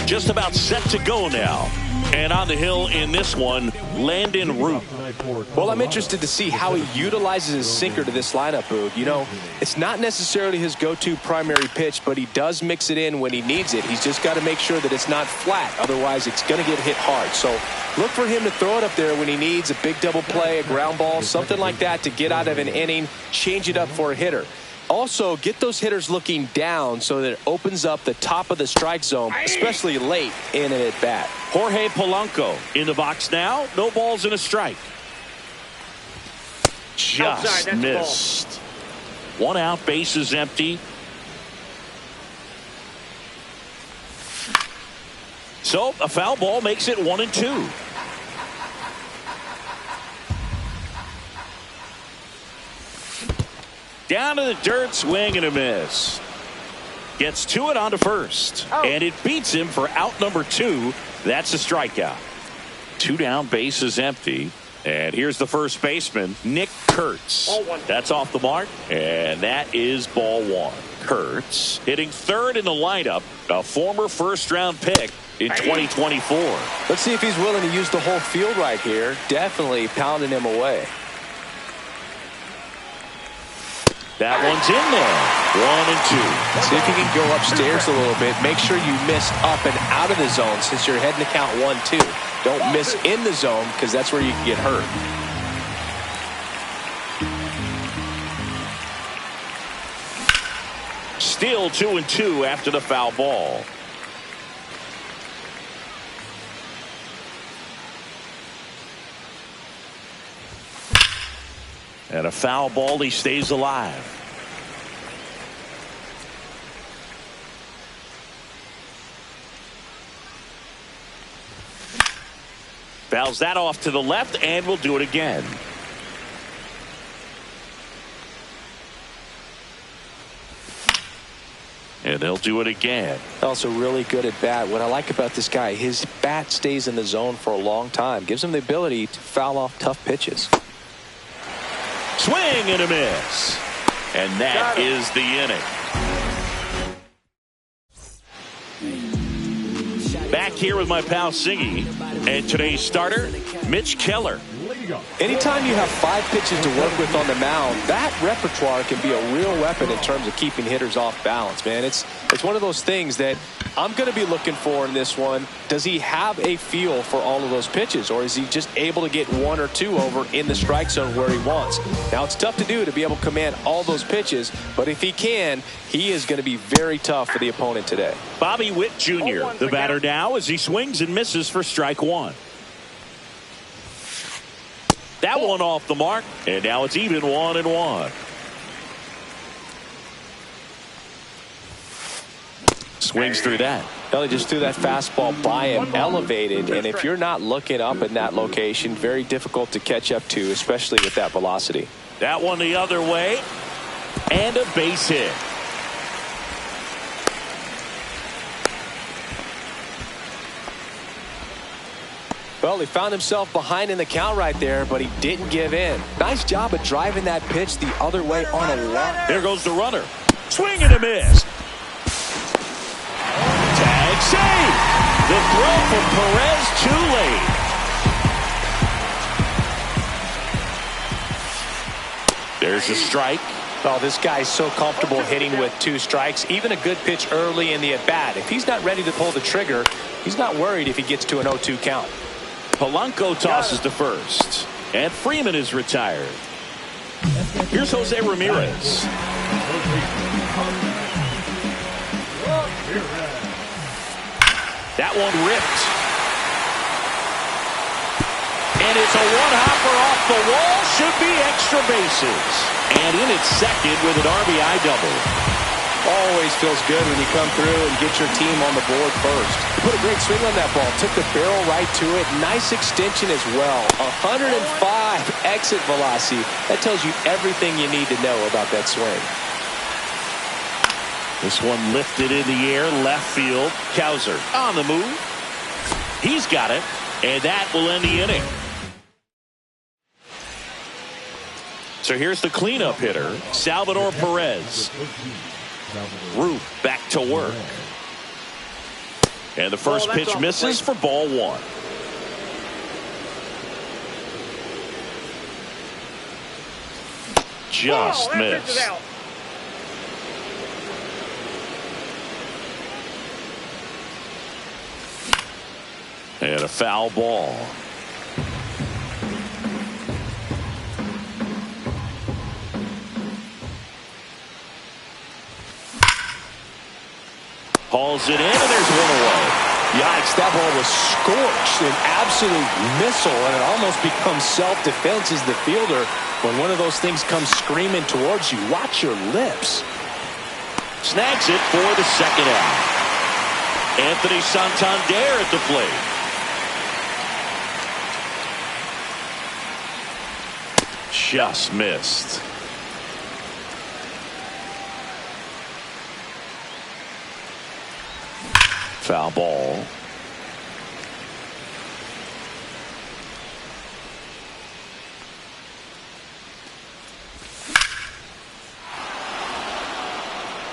just about set to go now. And on the hill in this one, Landon Root. Well, I'm interested to see how he utilizes his sinker to this lineup, Boog. You know, it's not necessarily his go-to primary pitch, but he does mix it in when he needs it. He's just got to make sure that it's not flat. Otherwise, it's going to get hit hard. So look for him to throw it up there when he needs a big double play, a ground ball, something like that to get out of an inning, change it up for a hitter. Also, get those hitters looking down so that it opens up the top of the strike zone, especially late in an at-bat. Jorge Polanco in the box now. No balls and a strike. Just missed. One out, bases empty. So a foul ball makes it 1-2. Down to the dirt, swing and a miss. Gets to it onto first. And it beats him for out number 2. That's a strikeout. 2 down, bases empty. And here's the first baseman, Nick Kurtz. That's off the mark. And that is ball 1. Kurtz hitting third in the lineup. A former first-round pick in 2024. Let's see if he's willing to use the whole field right here. Definitely pounding him away. That one's in there. 1-2. See if you can go upstairs a little bit. Make sure you miss up and out of the zone since you're heading to count 1-2. Don't miss in the zone because that's where you can get hurt. Still 2-2 after the foul ball. And a foul ball, he stays alive. Fouls that off to the left, and we'll do it again. And they'll do it again. Also really good at bat. What I like about this guy, his bat stays in the zone for a long time. Gives him the ability to foul off tough pitches. Swing and a miss. And that is the inning. Back here with my pal Siggy. And today's starter, Mitch Keller. Anytime you have 5 pitches to work with on the mound, that repertoire can be a real weapon in terms of keeping hitters off balance, man. It's one of those things that I'm going to be looking for in this one. Does he have a feel for all of those pitches, or is he just able to get 1 or 2 over in the strike zone where he wants? Now, it's tough to do to be able to command all those pitches, but if he can, he is going to be very tough for the opponent today. Bobby Witt Jr., the batter now, as he swings and misses for strike 1. That one off the mark, and now it's even 1-1. Swings through that. Well, he just threw that fastball by him, elevated, and if you're not looking up in that location, very difficult to catch up to, especially with that velocity. That one the other way, and a base hit. Well, he found himself behind in the count right there, but he didn't give in. Nice job of driving that pitch the other way on a line. There goes the runner. Swing and a miss. Tag save. The throw from Perez too late. There's a strike. Oh, this guy's so comfortable hitting with 2 strikes. Even a good pitch early in the at-bat. If he's not ready to pull the trigger, he's not worried if he gets to an 0-2 count. Polanco tosses to first, and Freeman is retired. Here's Jose Ramirez. That one ripped. And it's a one-hopper off the wall. Should be extra bases. And in at second with an RBI double. Always feels good when you come through and get your team on the board first. Put a great swing on that ball. Took the barrel right to it. Nice extension as well. 105 exit velocity. That tells you everything you need to know about that swing. This one lifted in the air, left field. Cowser on the move. He's got it, and that will end the inning. So here's the cleanup hitter, Salvador Perez. Root back to work. And the first pitch misses for ball one. Just missed. And a foul ball. Hauls it in, and there's one away. Yikes, that ball was scorched, an absolute missile, and it almost becomes self-defense as the fielder. When one of those things comes screaming towards you, watch your lips. Snags it for the second out. Anthony Santander at the plate. Just missed. Foul ball.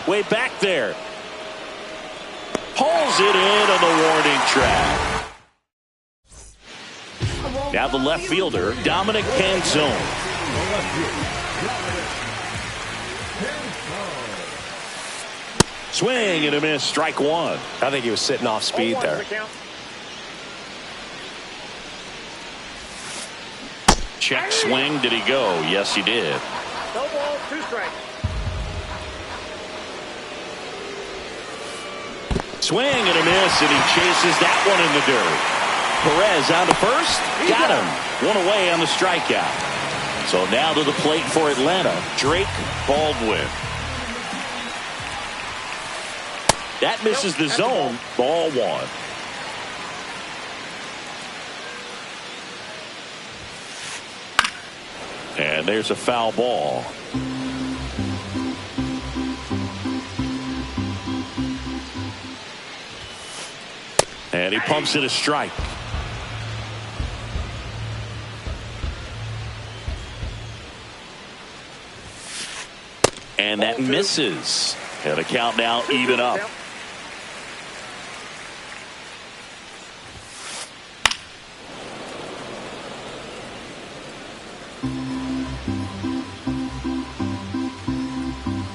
Way back there. Pulls it in on the warning track. Now the left fielder, Dominic Canzone. Swing and a miss, strike one. I think he was sitting off speed there. Check swing, did he go? Yes, he did. No ball, 2 strikes. Swing and a miss, and he chases that one in the dirt. Perez on to first, got him. One away on the strikeout. So now to the plate for Atlanta, Drake Baldwin. That misses the zone, ball one. And there's a foul ball. And he pumps it a strike. And that misses. And the count now even up.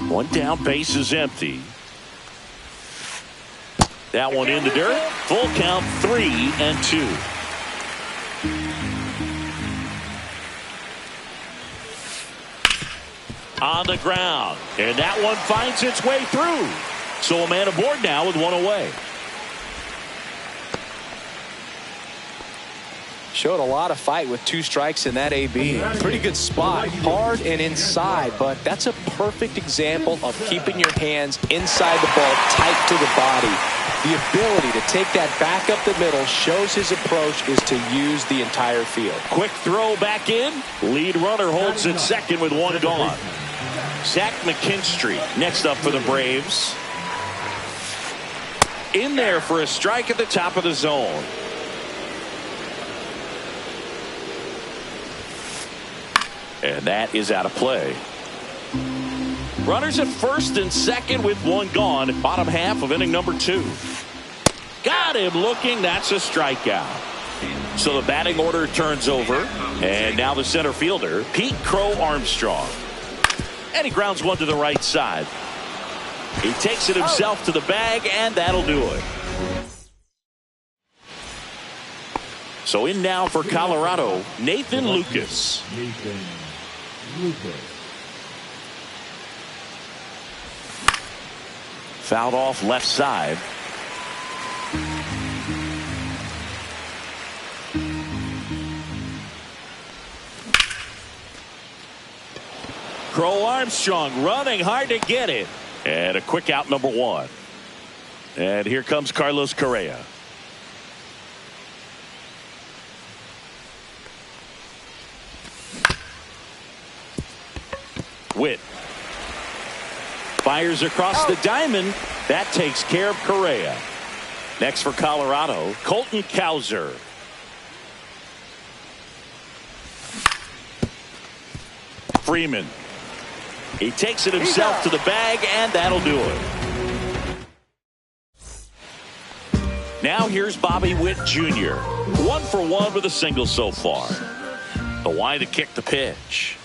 One down, base is empty. That one in the dirt. Full count, 3-2. On the ground. And that one finds its way through. So a man aboard now with one away. Showed a lot of fight with 2 strikes in that AB. Pretty good spot, hard and inside, but that's a perfect example of keeping your hands inside the ball, tight to the body. The ability to take that back up the middle shows his approach is to use the entire field. Quick throw back in. Lead runner holds at second with one gone. Zach McKinstry next up for the Braves. In there for a strike at the top of the zone. And that is out of play. Runners at first and second with one gone. Bottom half of inning number 2. Got him looking. That's a strikeout. So the batting order turns over. And now the center fielder, Pete Crow Armstrong. And he grounds one to the right side. He takes it himself to the bag, and that'll do it. So in now for Colorado, Nathan Lucas. Fouled off left side. Crow Armstrong running hard to get it. And a quick out, number 1. And here comes Carlos Correa. Witt fires across the diamond. That takes care of Correa. Next for Colorado, Colton Cowser. Freeman. He takes it himself to the bag, and that'll do it. Now here's Bobby Witt Jr. 1 for 1 with a single so far. The line to kick the pitch.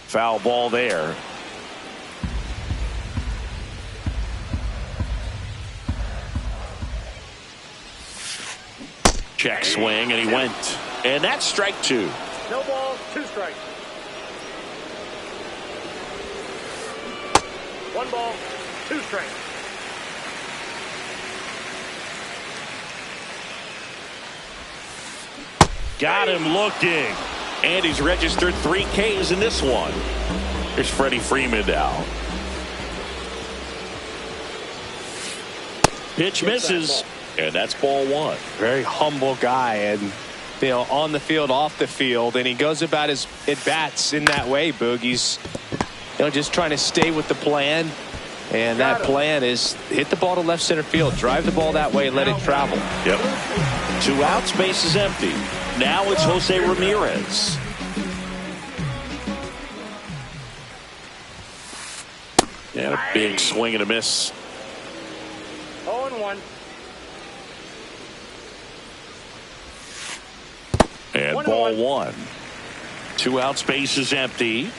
Foul ball there. Check swing, and he went. And that's strike 2. No balls, 2 strikes. 1 ball, 2 strikes. Got him looking. And he's registered 3 Ks in this one. Here's Freddie Freeman now. Pitch misses. And that's ball 1. Very humble guy, and on the field, off the field, and he goes about his at-bats in that way, Boog. He's just trying to stay with the plan, and that plan is hit the ball to left center field, drive the ball that way, and let it travel. Yep. 2 outs, base is empty. Now it's Jose Ramirez. And a big swing and a miss. 0-1. And ball 1. 2 outs, base is empty.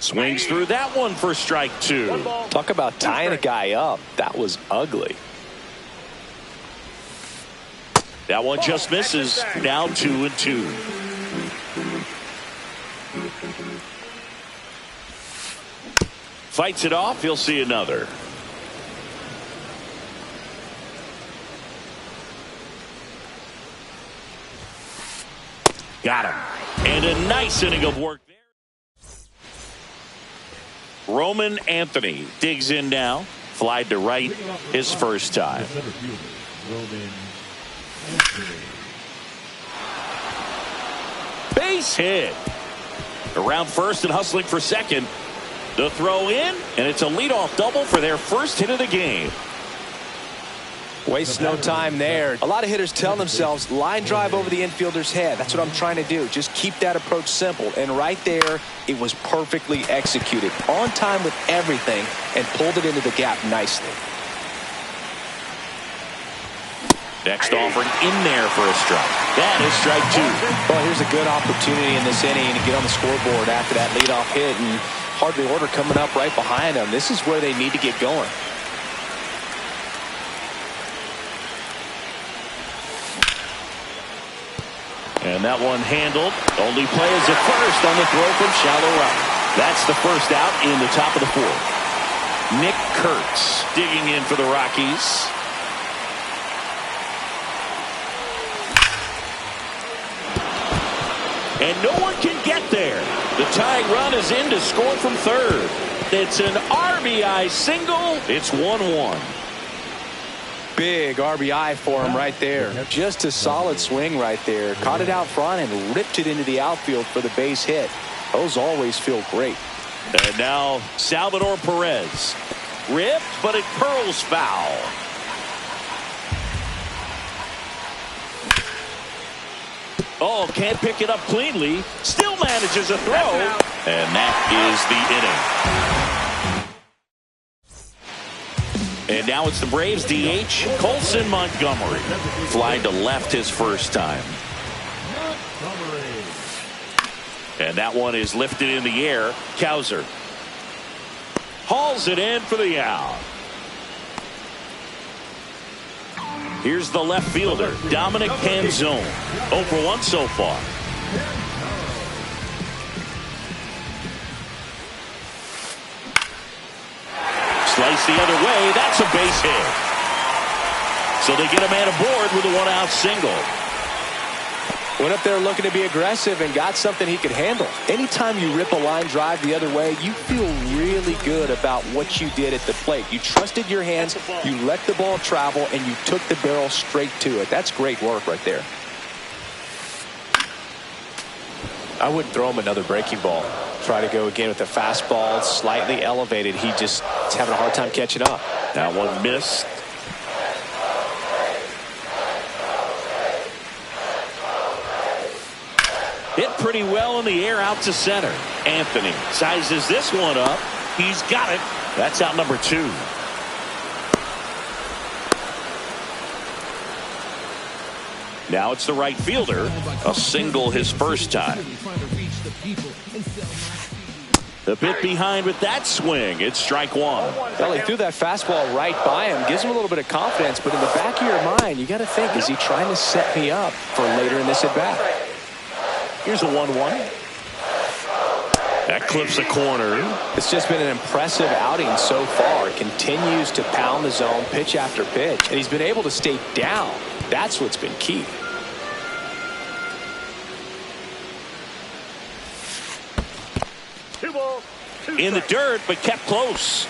Swings through that one for strike 2. Talk about tying a guy up. That was ugly. That one just misses. Now 2-2. Fights it off. He'll see another. Got him. And a nice inning of work there. Roman Anthony digs in now. Flied to right his first time. Base hit. Around first and hustling for second. The throw in, and it's a leadoff double for their first hit of the game. Waste no time there. A lot of hitters tell themselves line drive over the infielder's head. That's what I'm trying to do. Just keep that approach simple. And right there, it was perfectly executed. On time with everything and pulled it into the gap nicely. Next offering in there for a strike. That is strike 2. Well, here's a good opportunity in this inning to get on the scoreboard after that leadoff hit, and hardly order coming up right behind them. This is where they need to get going. And that one handled. Only play is at first on the throw from shallow right. That's the first out in the top of the 4th. Nick Kurtz digging in for the Rockies. And no one can get there. The tying run is in to score from third. It's an RBI single. It's 1-1. Big RBI for him right there. Just a solid swing right there. Caught it out front and ripped it into the outfield for the base hit. Those always feel great. And now Salvador Perez. Ripped, but it curls foul. Oh, can't pick it up cleanly. Still manages a throw. And that is the inning. And now it's the Braves DH, Colson Montgomery. Flying to left his first time. And that one is lifted in the air. Cowser hauls it in for the out. Here's the left fielder, Dominic Canzone. 0 for 1 so far. Slice the other way. That's a base hit. So they get a man aboard with a 1-out single. Went up there looking to be aggressive and got something he could handle. Anytime you rip a line drive the other way, you feel really good about what you did at the plate. You trusted your hands, you let the ball travel, and you took the barrel straight to it. That's great work right there. I wouldn't throw him another breaking ball. Try to go again with the fastball, slightly elevated. He just is having a hard time catching up. That one missed. Hit pretty well in the air out to center. Anthony sizes this one up. He's got it. That's out number 2. Now it's the right fielder. A single his first time. A bit behind with that swing. It's strike 1. Well, he threw that fastball right by him. Gives him a little bit of confidence, but in the back of your mind, you got to think, is he trying to set me up for later in this at-bat? Here's a 1-1. That clips a corner. It's just been an impressive outing so far. Continues to pound the zone pitch after pitch, and he's been able to stay down. That's what's been key. In the dirt, but kept close.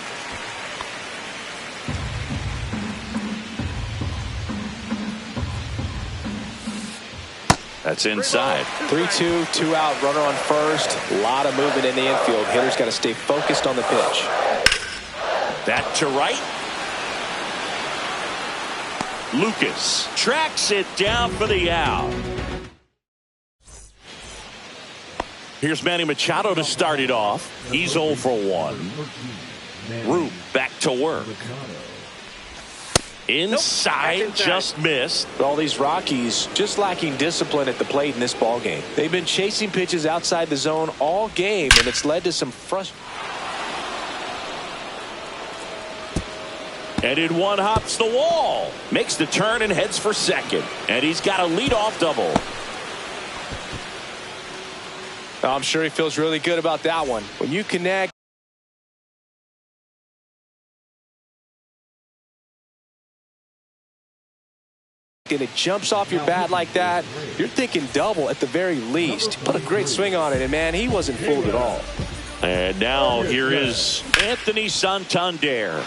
That's inside. 3-2, 2 out, runner on first. A lot of movement in the infield. Hitter's got to stay focused on the pitch. That to right. Lucas tracks it down for the out. Here's Manny Machado to start it off. He's 0 for 1. Root back to work. Inside, just missed. All these Rockies just lacking discipline at the plate in this ball game. They've been chasing pitches outside the zone all game, and it's led to some frustration. And in one hops the wall. Makes the turn and heads for second. And he's got a leadoff double. I'm sure he feels really good about that one. When you connect, and it jumps off your bat like that, you're thinking double at the very least. Put a great swing on it, and man, he wasn't fooled at all. And now here is Anthony Santander.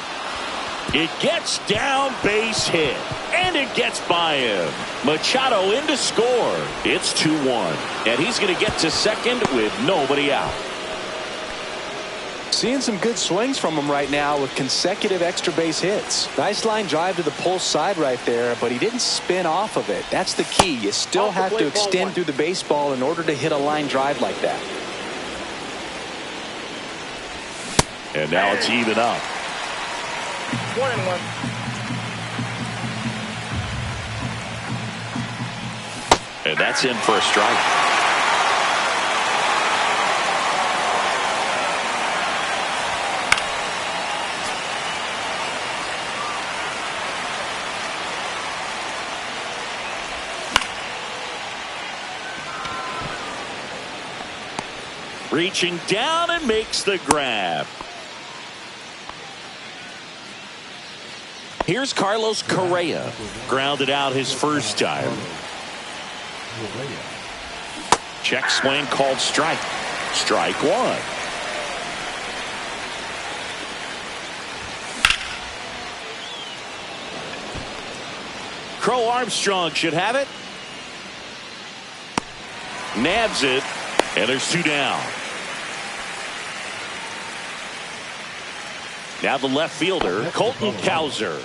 It gets down, base hit, and it gets by him. Machado in to score. It's 2-1, and he's going to get to second with nobody out. Seeing some good swings from him right now with consecutive extra base hits. Nice line drive to the pull side right there, but he didn't spin off of it. That's the key. You still have to extend through the baseball in order to hit a line drive like that. And now it's even up. 1-1. And that's in for a strike. Reaching down and makes the grab. Here's Carlos Correa. Grounded out his first time. Check swing called strike. Strike 1. Crow Armstrong should have it. Nabs it. And there's 2 down. Now the left fielder, Colton Cowser.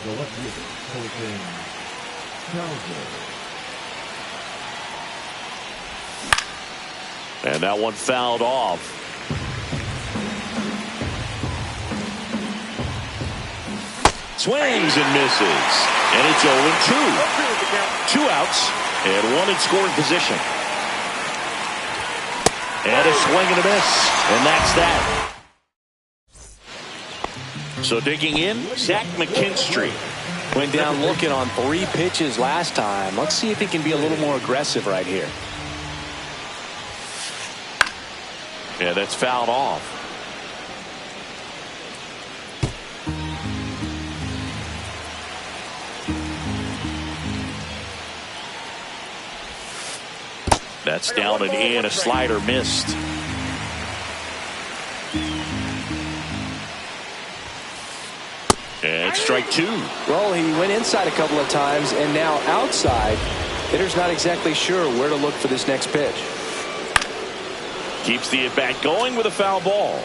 And that one fouled off. Swings and misses. And it's 0-2. 2 outs and 1 in scoring position. And a swing and a miss. And that's that. So digging in, Zach McKinstry. Went down looking on 3 pitches last time. Let's see if he can be a little more aggressive right here. Yeah, that's fouled off. That's down and in. A slider missed. And strike 2. Well, he went inside a couple of times, and now outside. Hitter's not exactly sure where to look for this next pitch. Keeps the at-bat going with a foul ball.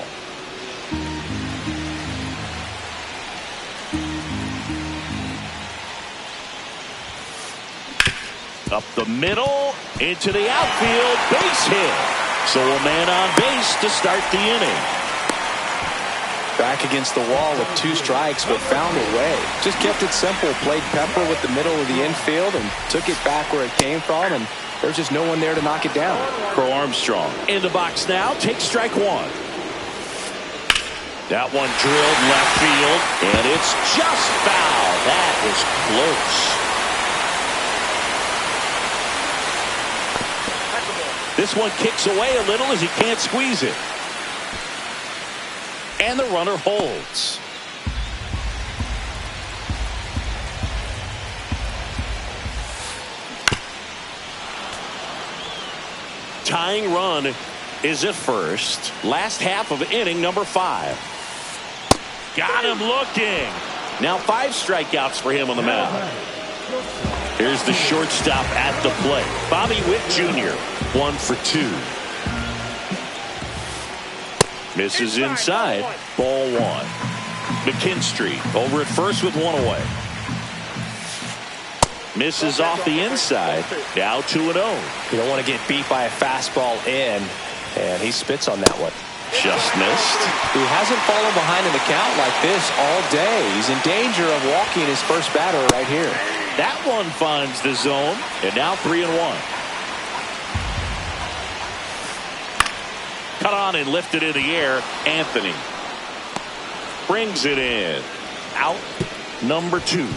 Up the middle, into the outfield, base hit. So a man on base to start the inning. Back against the wall with 2 strikes, but found a way. Just kept it simple. Played pepper with the middle of the infield and took it back where it came from, and there's just no one there to knock it down. Crow Armstrong in the box now. Takes strike 1. That one drilled left field, and it's just foul. That was close. This one kicks away a little as he can't squeeze it. And the runner holds. Tying run is at first. Last half of inning number 5. Got him looking. Now 5 strikeouts for him on the mound. Here's the shortstop at the plate. Bobby Witt Jr. 1 for 2. Misses inside. Ball 1. McKinstry over at first with 1 away. Misses off the inside. Now 2-0. You don't want to get beat by a fastball in, and he spits on that one. Just missed. He hasn't fallen behind in the count like this all day. He's in danger of walking his first batter right here. That one finds the zone, and now 3-1. Cut on and lifted in the air. Anthony brings it in. Out number 2.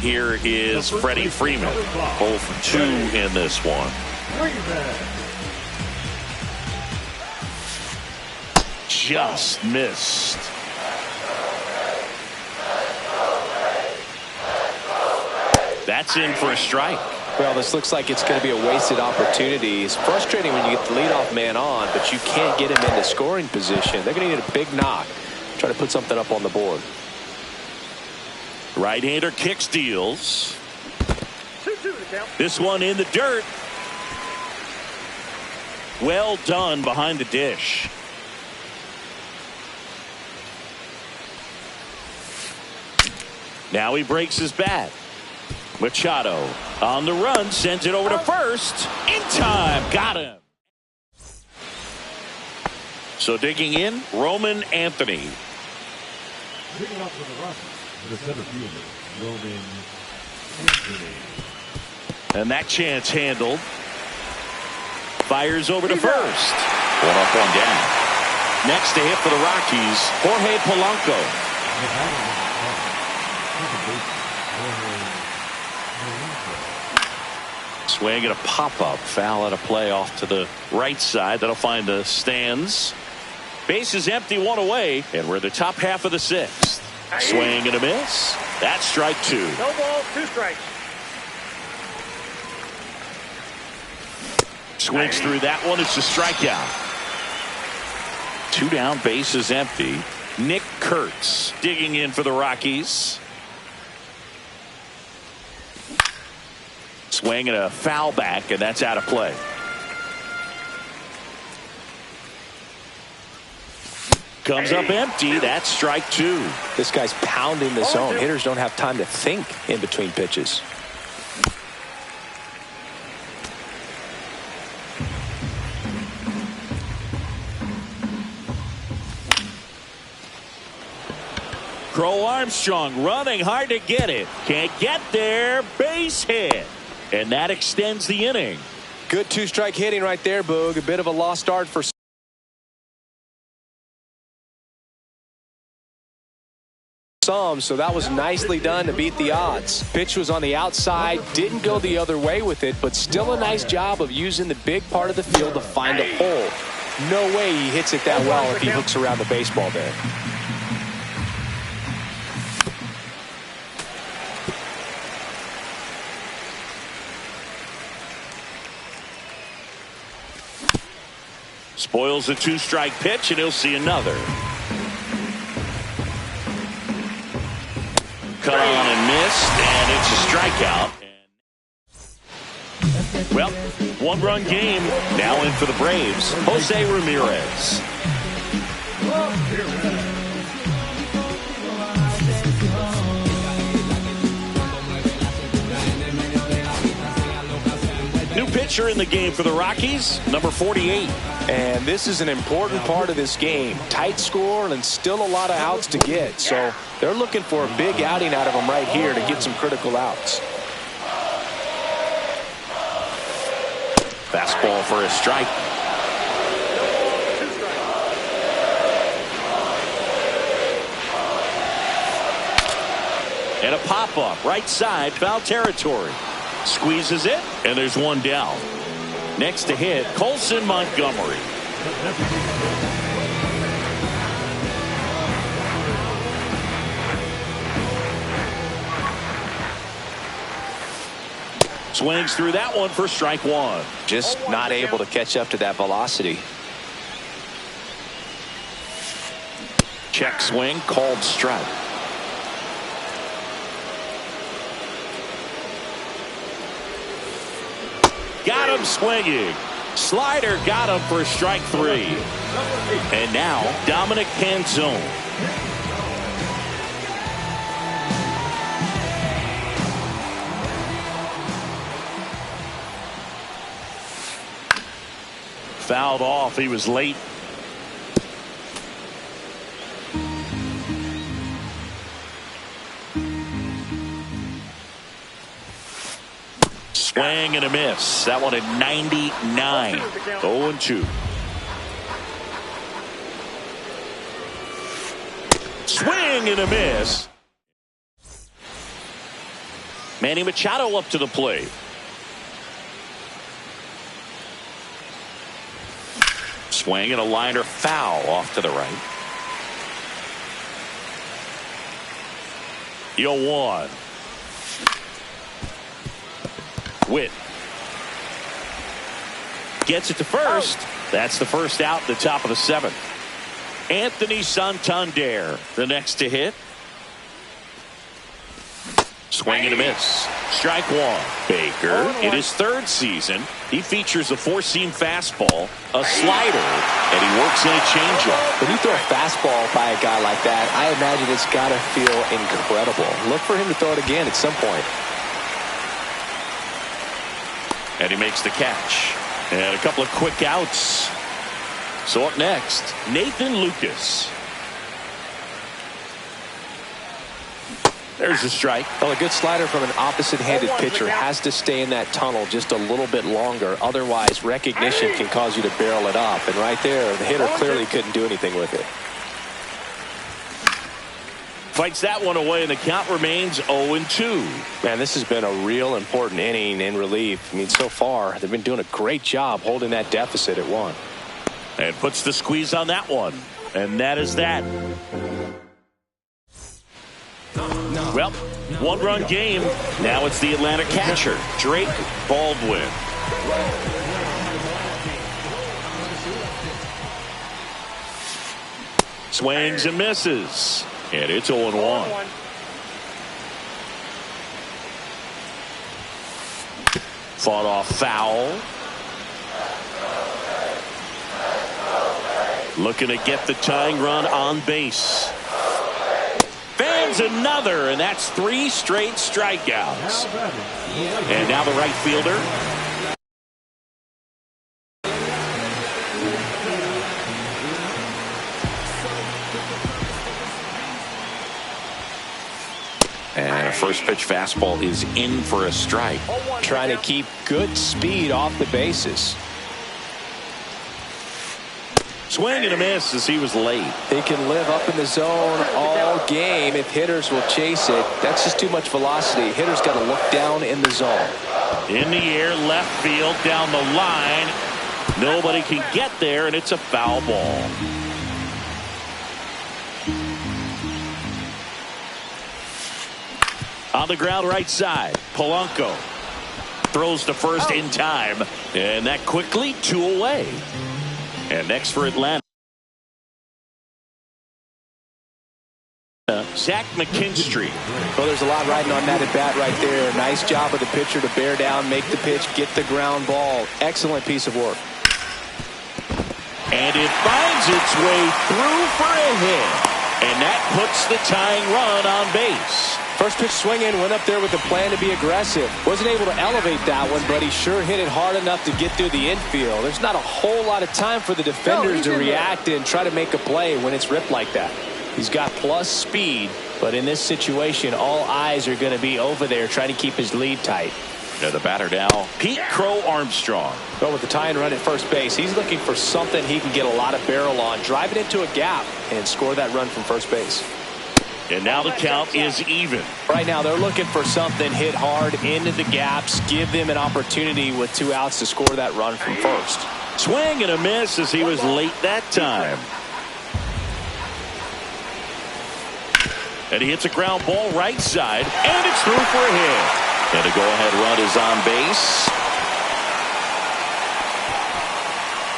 Here is Freddie Freeman. 0 for 2 in this one. Just missed. That's in for a strike. Well, this looks like it's going to be a wasted opportunity. It's frustrating when you get the leadoff man on, but you can't get him into scoring position. They're going to need a big knock. Try to put something up on the board. Right-hander kicks, deals. This one in the dirt. Well done behind the dish. Now he breaks his bat. Machado on the run, sends it over to first. In time, got him. So digging in, Roman Anthony. Digging up for the Rockies, the center fielder, Roman Anthony. And that chance handled. Fires over to first. 1 up, 1 down. Next to hit for the Rockies, Jorge Polanco. Swing and a pop-up. Foul at a play off to the right side. That'll find the stands. Base is empty, 1 away. And we're in the top half of the 6th. Swing and a miss. That's strike 2. No ball, 2 strikes. Swings through that one. It's a strikeout. 2 down, base is empty. Nick Kurtz digging in for the Rockies. Swing and a foul back, and that's out of play. Comes up empty. That's strike 2. This guy's pounding the zone. Hitters don't have time to think in between pitches. Crow Armstrong running hard to get it. Can't get there. Base hit. And that extends the inning. Good 2-strike hitting right there, Boog. A bit of a lost start for some, so that was nicely done to beat the odds. Pitch was on the outside, didn't go the other way with it, but still a nice job of using the big part of the field to find a hole. No way he hits it that well if he hooks around the baseball there. Spoils a 2-strike pitch, and he'll see another. Cut on and missed, and it's a strikeout. Well, 1-run game now in for the Braves. Jose Ramirez. New pitch catcher in the game for the Rockies, number 48. And this is an important part of this game. Tight score and still a lot of outs to get. So they're looking for a big outing out of him right here to get some critical outs. Fastball for a strike. And a pop-up right side, foul territory. Squeezes it, and there's one down. Next to hit, Colson Montgomery. Swings through that one for strike one. Just not able to catch up to that velocity. Check swing, called strike. Got him swinging. Slider got him for strike three. And now Dominic Canzone. Fouled off. He was late. Swing and a miss. That one at 99. 0-2. Swing and a miss. Manny Machado up to the plate. Swing and a liner foul off to the right. 0-1. Witt gets it to first. That's the first out, the top of the seventh. Anthony Santander, the next to hit. Swing and a miss. Strike one. Baker, in his third season, he features a four-seam fastball, a slider, and he works in a changeup. When you throw a fastball by a guy like that, I imagine it's got to feel incredible. Look for him to throw it again at some point. And he makes the catch. And a couple of quick outs. So up next, Nathan Lucas. There's a strike. Well, a good slider from an opposite-handed pitcher has to stay in that tunnel just a little bit longer. Otherwise, recognition can cause you to barrel it up. And right there, the hitter clearly couldn't do anything with it. Fights that one away, and the count remains 0-2. Man, this has been a real important inning in relief. I mean, so far, they've been doing a great job holding that deficit at one. And puts the squeeze on that one. And that is that. Well, one-run game. Now it's the Atlanta catcher, Drake Baldwin. Swings and misses. And it's 0-1. Fought off foul. Looking to get the tying run on base. Fans another, and that's 3 straight strikeouts. And now the right fielder. And a first pitch fastball is in for a strike. Trying to keep good speed off the bases. Swing and a miss as he was late. He can live up in the zone all game if hitters will chase it. That's just too much velocity. Hitters got to look down in the zone. In the air, left field, down the line. Nobody can get there, and it's a foul ball. On the ground right side, Polanco throws to first in time, and that quickly 2 away. And next for Atlanta, Zach McKinstry. Well, there's a lot riding on that at bat right there. Nice job of the pitcher to bear down, make the pitch, get the ground ball. Excellent piece of work. And it finds its way through for a hit. And that puts the tying run on base. First pitch swinging, went up there with the plan to be aggressive. Wasn't able to elevate that one, but he sure hit it hard enough to get through the infield. There's not a whole lot of time for the defenders to react and try to make a play when it's ripped like that. He's got plus speed, but in this situation, all eyes are going to be over there trying to keep his lead tight. Now the batter now, Pete Crow Armstrong. Well, with the tie and run at first base, he's looking for something he can get a lot of barrel on, drive it into a gap, and score that run from first base. And now the count is even. Right now, they're looking for something hit hard into the gaps, give them an opportunity with 2 outs to score that run from first. Swing and a miss as he was late that time. And he hits a ground ball right side, and it's through for a hit. And a go-ahead run is on base.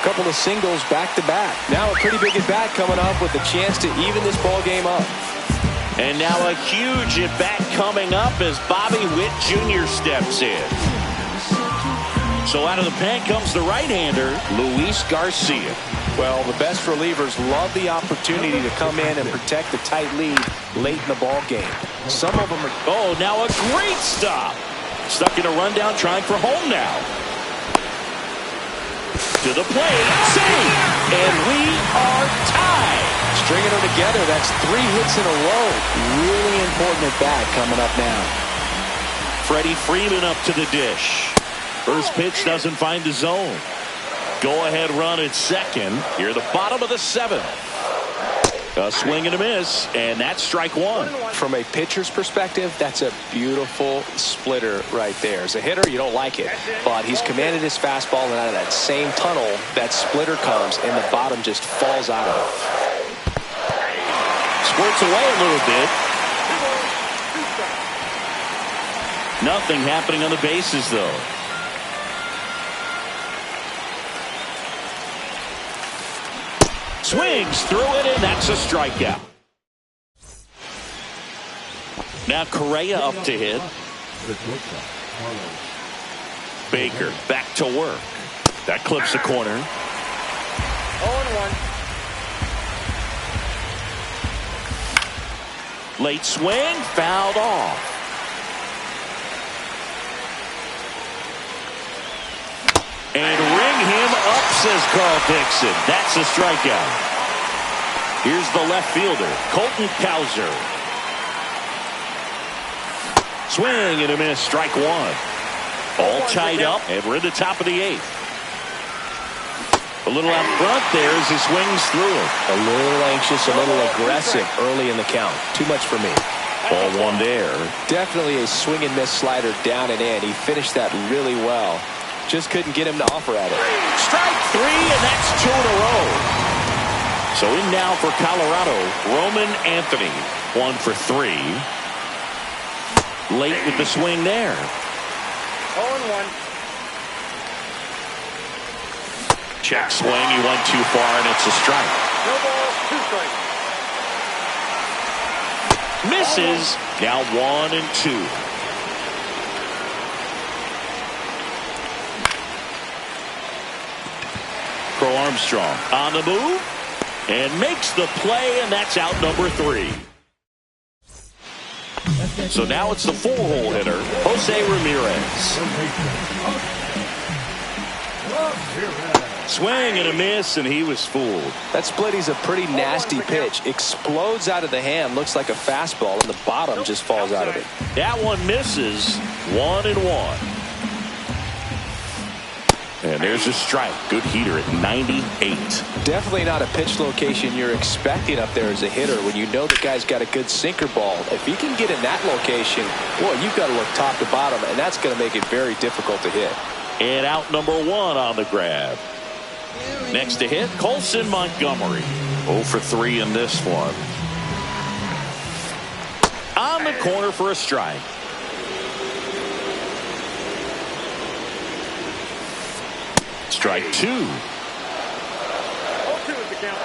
Couple of singles back-to-back. Now a pretty big at-bat coming up with a chance to even this ball game up. And now a huge at-bat coming up as Bobby Witt Jr. steps in. So out of the pen comes the right-hander, Luis Garcia. Well, the best relievers love the opportunity to come in and protect the tight lead late in the ball game. Some of them are... Oh, now a great stop. Stuck in a rundown, trying for home now. To the plate, save, and we are tied. Stringing them together, that's 3 hits in a row. Really important at bat coming up now. Freddie Freeman up to the dish. First pitch doesn't find the zone. Go-ahead run at second. Here at the bottom of the 7th. A swing and a miss, and that's strike 1. From a pitcher's perspective, that's a beautiful splitter right there. As a hitter, you don't like it, but he's commanded his fastball, and out of that same tunnel, that splitter comes, and the bottom just falls out of it. Squirts away a little bit. Nothing happening on the bases, though. Swings through it, and that's a strikeout. Now Correa up to hit. Baker back to work. That clips the corner. 0-1. Late swing, fouled off. And ring him up, says Carl Dixon. That's a strikeout. Here's the left fielder, Colton Cowser. Swing and a miss, strike 1. All tied up, and we're in the top of the 8th. A little out front there as he swings through it. A little anxious, a little aggressive early in the count. Too much for me. Ball 1 there. Definitely a swing and miss slider down and in. He finished that really well. Just couldn't get him to offer at it. Strike 3, and that's 2 in a row. So in now for Colorado, Roman Anthony, 1 for 3. Late with the swing there. 0-1. Check swing, he went too far, and it's a strike. No balls, 2 strikes. Misses, now 1 and 2. Crow Armstrong on the move and makes the play, and that's out number 3. So now it's the 4-hole hitter, Jose Ramirez. Swing and a miss, and he was fooled. That splitty's a pretty nasty pitch. Explodes out of the hand, looks like a fastball, and the bottom just falls out of it. That one misses, 1 and 1. And there's a strike. Good heater at 98. Definitely not a pitch location you're expecting up there as a hitter when you know the guy's got a good sinker ball. If he can get in that location, boy, you've got to look top to bottom, and that's going to make it very difficult to hit. And out number 1 on the grab. Next to hit, Colson Montgomery. 0 for 3 in this one. On the corner for a strike. Strike 2. 0-2 is the count.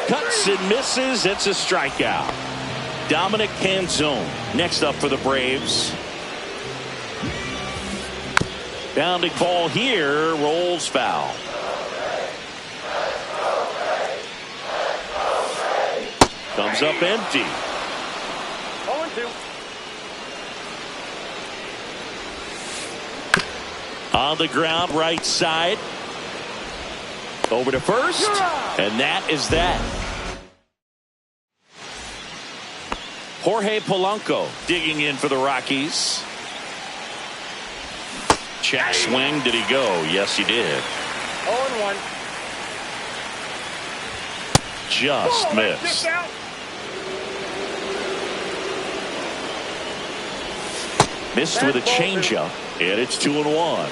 Cuts and misses. It's a strikeout. Dominic Canzone next up for the Braves. Bounding ball here, rolls foul. Comes up empty. 0-2. On the ground, right side. Over to first. And that is that. Jorge Polanco digging in for the Rockies. Check swing. Did he go? Yes, he did. 0-1. Just missed. Missed with a changeup, and it's 2-1.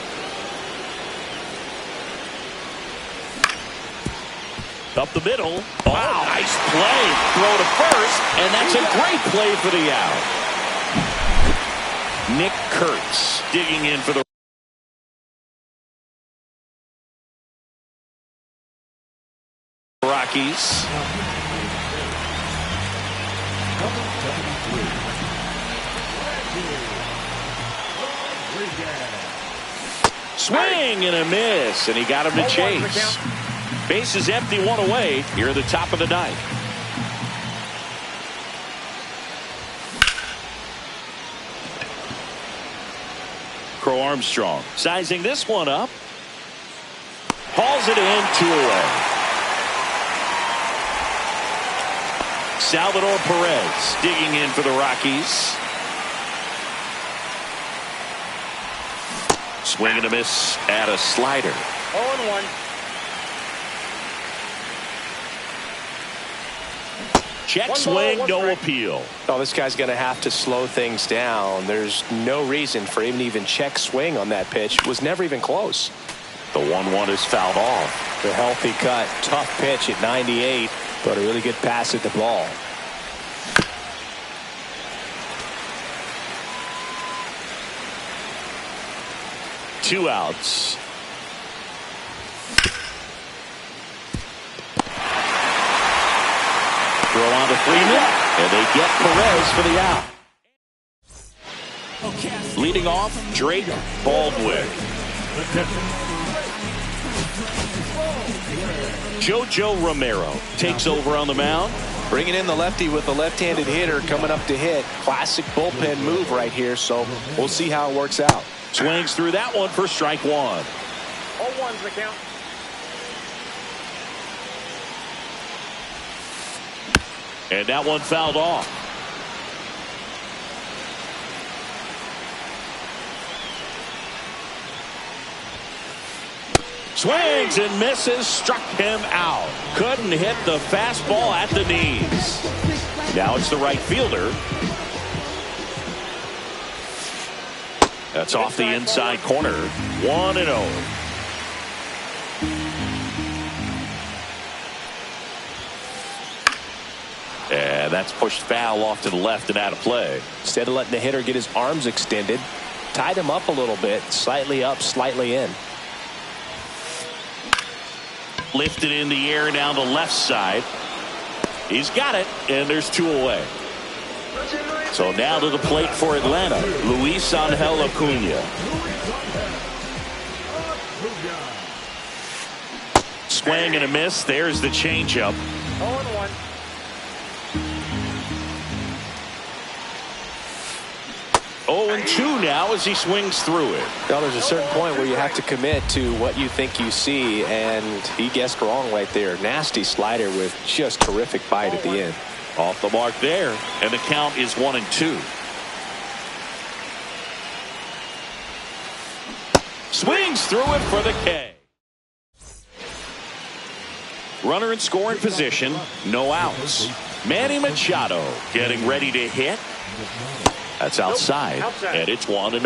Up the middle. Wow, nice play. Throw to first, and that's a great play for the out. Nick Kurtz digging in for the Rockies. Swing and a miss, and he got him to chase. Bases empty, one away here at the top of the ninth. Crow Armstrong sizing this one up. Hauls it in, 2 away. Salvador Perez digging in for the Rockies. Swing and a miss at a slider. 0-1. Check swing, no appeal. Oh, this guy's going to have to slow things down. There's no reason for him to even check swing on that pitch. It was never even close. The 1-1 is fouled off. The healthy cut. Tough pitch at 98, but a really good pass at the ball. Two outs. Throw on to Freeman, and they get Perez for the out. Leading off, Drake Baldwin. JoJo Romero takes over on the mound. Bringing in the lefty with the left-handed hitter coming up to hit. Classic bullpen move right here, so we'll see how it works out. Swings through that one for strike one. 0-1's the count. And that one fouled off. Swings and misses, struck him out. Couldn't hit the fastball at the knees. Now it's the right fielder. That's off the inside corner. 1-0. And that's pushed foul off to the left and out of play. Instead of letting the hitter get his arms extended, tied him up a little bit, slightly up, slightly in. Lifted in the air down the left side. He's got it, and there's 2 away. So now to the plate for Atlanta, Luis Angel Acuna. Swing and a miss. There's the changeup. 0-1. And 2 now as he swings through it. Well, there's a certain point where you have to commit to what you think you see, and he guessed wrong right there. Nasty slider with just terrific bite at the end. Off the mark there, and the count is 1-2. Swings through it for the K. Runner in scoring position, no outs. Manny Machado getting ready to hit. That's outside, and it's 1-0.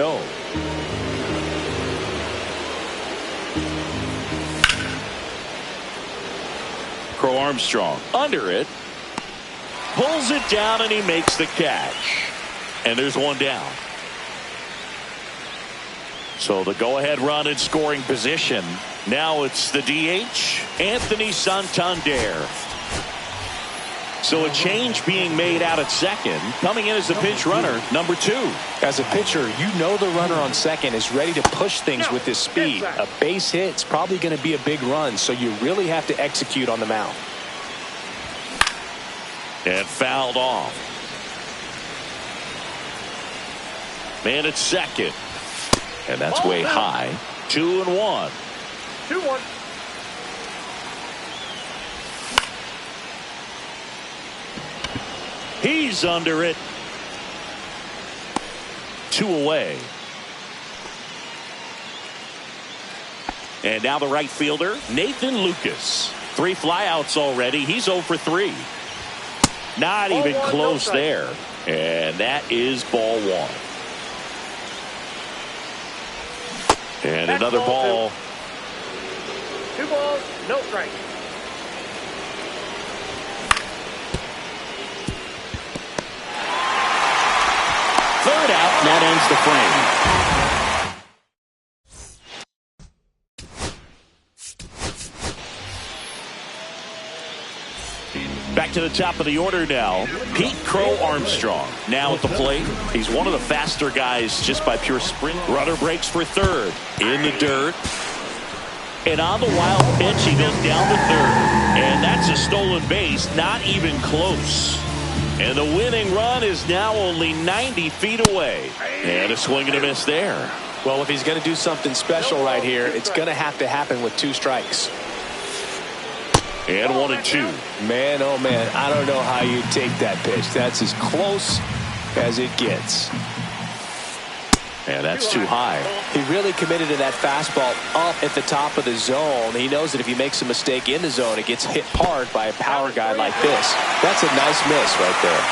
Crow Armstrong under it. Pulls it down, and he makes the catch. And there's 1 down. So the go-ahead run in scoring position. Now it's the DH, Anthony Santander. So a change being made out at second. Coming in as the pinch runner, number 2. As a pitcher, you know the runner on second is ready to push things with his speed. A base hit is probably going to be a big run, so you really have to execute on the mound. And fouled off. Man at second. And that's way high. 2-1. 2-1. He's under it. 2 away. And now the right fielder, Nathan Lucas. 3 flyouts already. He's 0 for 3. Not even close there. And that is ball 1. And another ball. 2 balls, no strike. Third out, and that ends the frame. Back to the top of the order now. Pete Crow Armstrong now at the plate. He's one of the faster guys just by pure sprint. Runner breaks for third. In the dirt. And on the wild pitch, he goes down to third. And that's a stolen base, not even close. And the winning run is now only 90 feet away. And a swing and a miss there. Well, if he's going to do something special right here, it's going to have to happen with 2 strikes. And 1-2. Man, oh man, I don't know how you take that pitch. That's as close as it gets. And that's too high. He really committed to that fastball up at the top of the zone. He knows that if he makes a mistake in the zone, it gets hit hard by a power guy like this. That's a nice miss right there.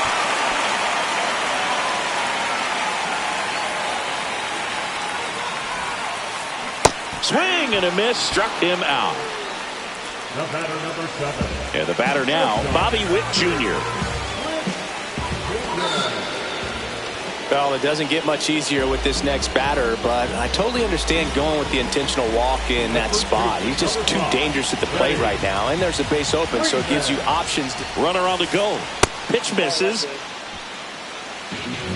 Swing and a miss, struck him out. The batter, number 7. And the batter now, Bobby Witt Jr. Well, it doesn't get much easier with this next batter, but I totally understand going with the intentional walk in that spot. He's just too dangerous at the plate right now, and there's a base open, so it gives you options. Runner on the go. Pitch misses.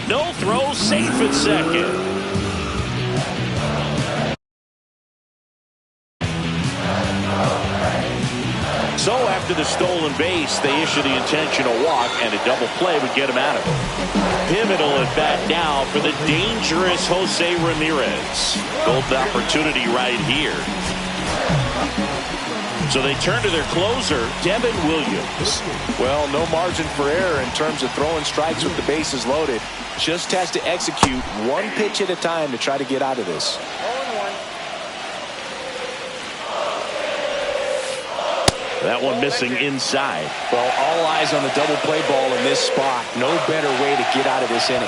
No throw, safe at second. So after the stolen base, they issue the intentional walk, and a double play would get him out of it. Pivotal at bat now for the dangerous Jose Ramirez. Golden opportunity right here. So they turn to their closer, Devin Williams. Well, no margin for error in terms of throwing strikes with the bases loaded. Just has to execute 1 pitch at a time to try to get out of this. 0-1. That one missing inside. Well, all eyes on the double play ball in this spot. No better way to get out of this inning.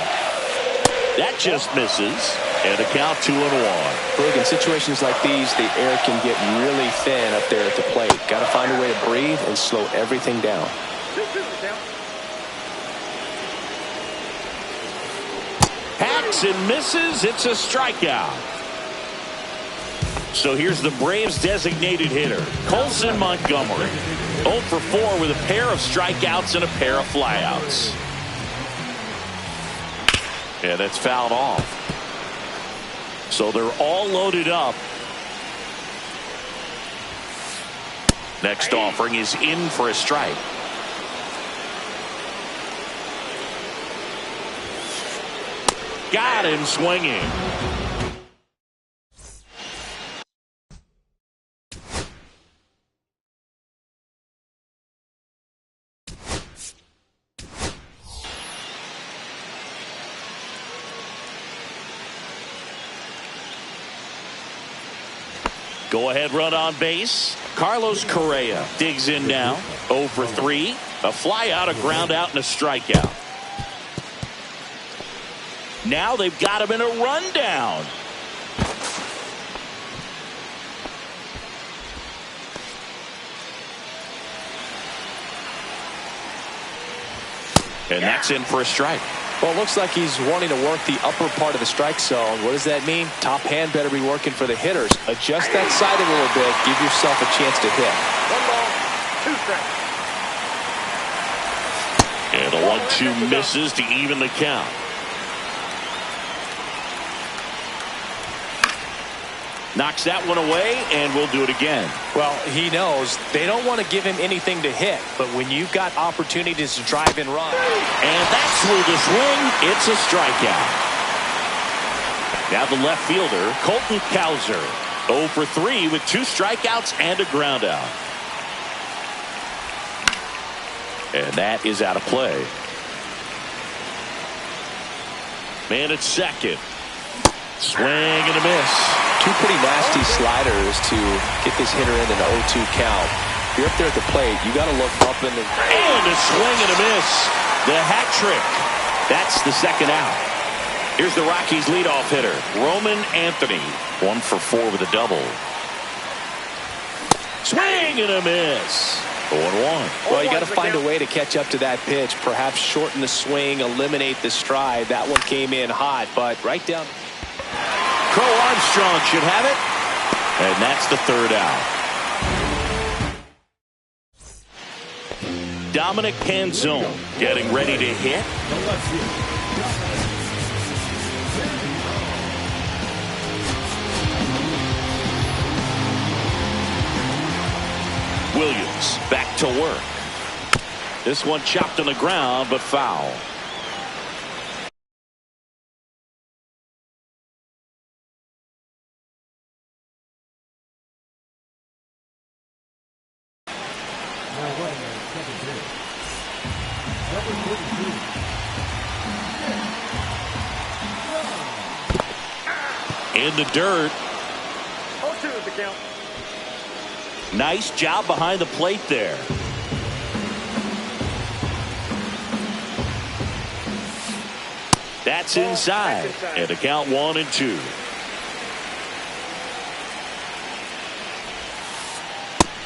That just misses. And a count 2-1. Look, in situations like these, the air can get really thin up there at the plate. Got to find a way to breathe and slow everything down. 2-2 count. Hacks and misses. It's a strikeout. So here's the Braves' designated hitter, Colson Montgomery. 0 for 4 with a pair of strikeouts and a pair of flyouts. And that's fouled off. So they're all loaded up. Next offering is in for a strike. Got him swinging. Go ahead run on base. Carlos Correa digs in now. 0 for 3. A fly out, a ground out, and a strikeout. Now they've got him in a rundown. And that's in for a strike. Well, it looks like he's wanting to work the upper part of the strike zone. What does that mean? Top hand better be working for the hitters. Adjust that side a little bit. Give yourself a chance to hit. 1 ball, 2 strikes. And the 1-2 misses to even the count. Knocks that one away, and we'll do it again. Well, he knows they don't want to give him anything to hit, but when you've got opportunities to drive and run. And that's through the swing. It's a strikeout. Now the left fielder, Colton Cowser, 0 for 3 with 2 strikeouts and a ground out. And that is out of play. Man at second. Swing and a miss. 2 pretty nasty sliders to get this hitter in an 0-2 count. If you're up there at the plate, you got to look up in the... And a swing and a miss. The hat trick. That's the second out. Here's the Rockies' leadoff hitter, Roman Anthony. 1 for 4 with a double. Swing and a miss. 0-1. Well, you got to find a way to catch up to that pitch. Perhaps shorten the swing, eliminate the stride. That one came in hot, but right down... Crow Armstrong should have it. And that's the third out. Dominic Canzone getting ready to hit. Williams back to work. This one chopped on the ground, but foul. In the dirt. 0-2 is the count. Nice job behind the plate there. That's inside. And the count 1-2.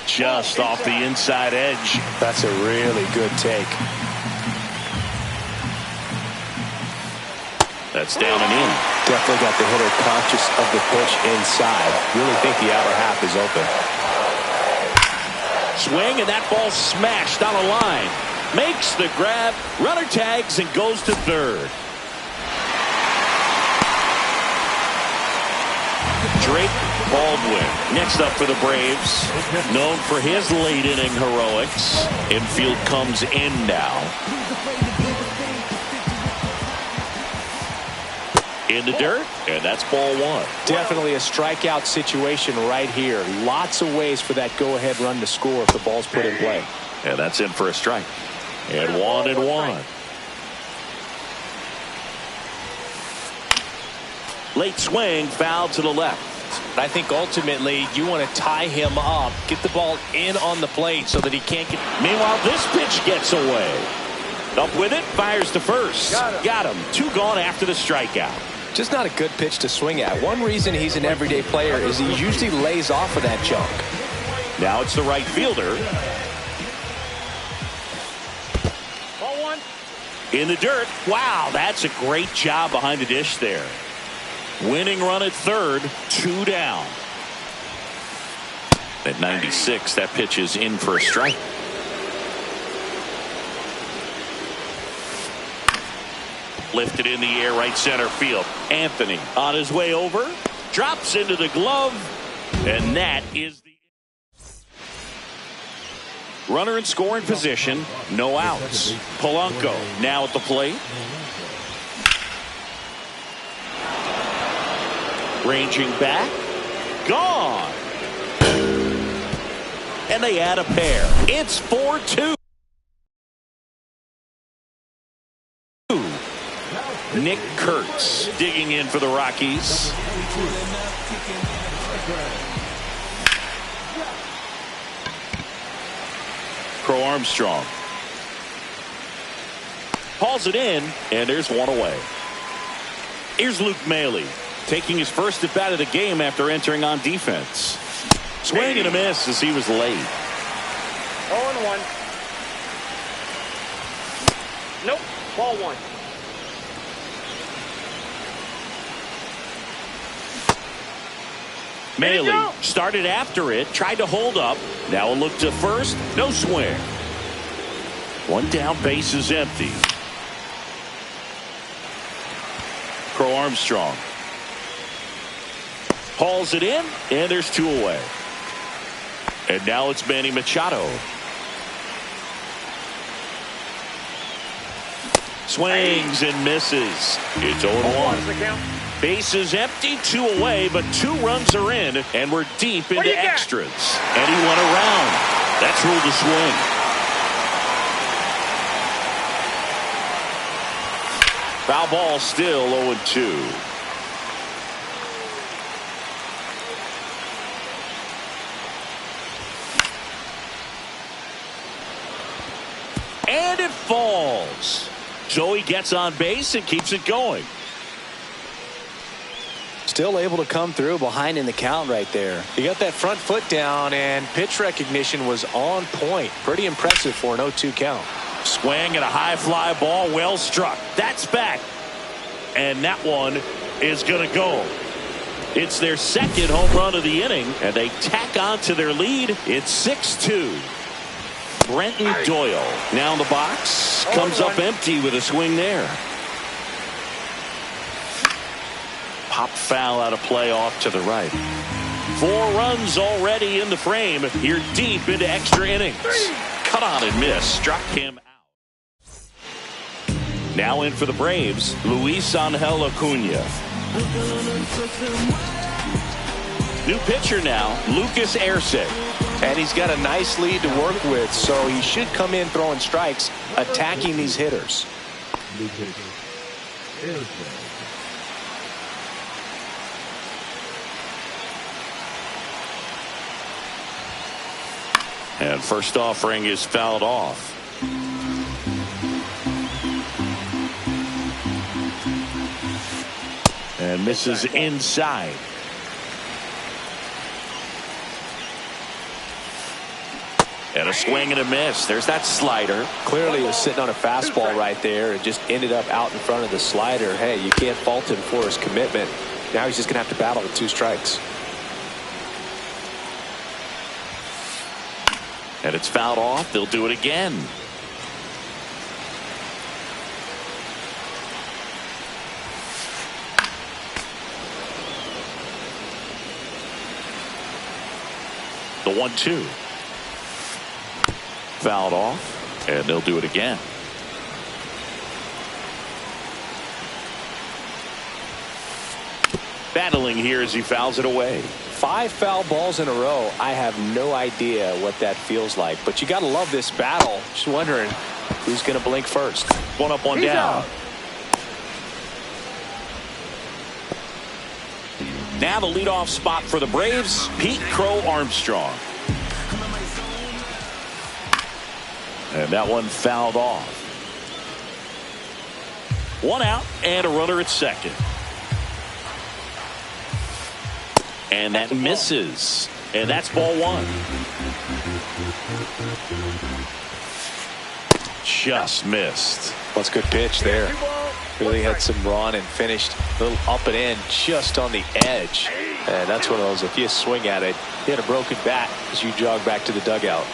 Just off the inside edge. That's a really good take. That's down and in. Definitely got the hitter conscious of the pitch inside. Really think the outer half is open. Swing, and that ball smashed on a line. Makes the grab. Runner tags and goes to third. Drake Baldwin next up for the Braves. Known for his late inning heroics. Infield comes in now. In the dirt, and that's ball 1. Definitely a strikeout situation right here. Lots of ways for that go-ahead run to score if the ball's put in play. And that's in for a strike. And 1-1. Late swing, foul to the left. I think ultimately you want to tie him up, get the ball in on the plate so that he can't get... Meanwhile, this pitch gets away. Up with it, fires to first. Got him. 2 gone after the strikeout. Just not a good pitch to swing at. One reason he's an everyday player is he usually lays off of that junk. Now it's the right fielder. Ball 1. In the dirt. Wow, that's a great job behind the dish there. Winning run at third, 2 down. At 96, that pitch is in for a strike. Lifted in the air, right center field. Anthony on his way over, drops into the glove, and that is the runner in scoring position. No outs. Polanco now at the plate. Ranging back. Gone. And they add a pair. It's 4-2. Nick Kurtz digging in for the Rockies. Crow Armstrong hauls it in, and there's one away. Here's Luke Maile taking his first at bat of the game after entering on defense. Swing and a miss as he was late. 0-1. Nope. Ball 1. Maile started after it, tried to hold up. Now a look to first, no swing. One down, base is empty. Crow Armstrong hauls it in, and there's two away. And now it's Manny Machado. Swings and misses. It's 0-1. Base is empty, two away, but two runs are in, and we're deep into extras. And he went around. That's ruled a swing. Foul ball, still 0-2. And it falls. Joey gets on base and keeps it going. Still able to come through behind in the count right there. He got that front foot down, and pitch recognition was on point. Pretty impressive for an 0-2 count. Swing and a high fly ball, well struck. That's back. And that one is going to go. It's their second home run of the inning, and they tack on to their lead. It's 6-2. Brenton Doyle now in the box. Comes up empty with a swing there. Pop foul out of play off to the right. 4 runs already in the frame. Here deep into extra innings. Cut on and miss. Struck him out. Now in for the Braves, Luis Angel Acuna. New pitcher now, Lucas Erceg. And he's got a nice lead to work with, so he should come in throwing strikes, attacking these hitters. And first offering is fouled off. And misses inside. And a swing and a miss. There's that slider. Clearly he was sitting on a fastball right there and just ended up out in front of the slider. Hey, you can't fault him for his commitment. Now he's just going to have to battle with 2 strikes. And it's fouled off. They'll do it again. The 1-2. Fouled off, and they'll do it again. Battling here as he fouls it away. 5 foul balls in a row. I have no idea what that feels like, but you got to love this battle. Just wondering who's going to blink first. One up, one down. Now the leadoff spot for the Braves, Pete Crow Armstrong. And that one fouled off. 1 out and a runner at second. And that misses. And that's ball 1. Just missed. That's a good pitch there. Really had some run and finished a little up and in just on the edge. And that's one of those, if you swing at it, you hit a broken bat as you jog back to the dugout.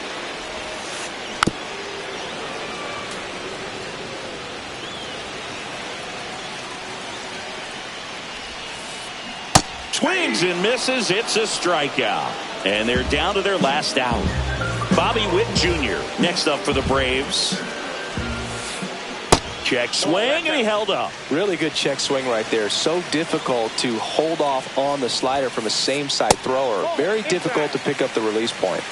Swings and misses. It's a strikeout. And they're down to their last out. Bobby Witt Jr. next up for the Braves. Check swing, and he held up. Really good check swing right there. So difficult to hold off on the slider from a same side thrower. Very difficult to pick up the release point.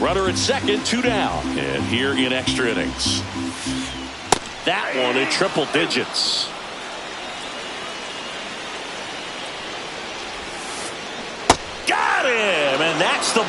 Runner at second, 2 down. And here in extra innings. That one in triple digits. Got him, and that's the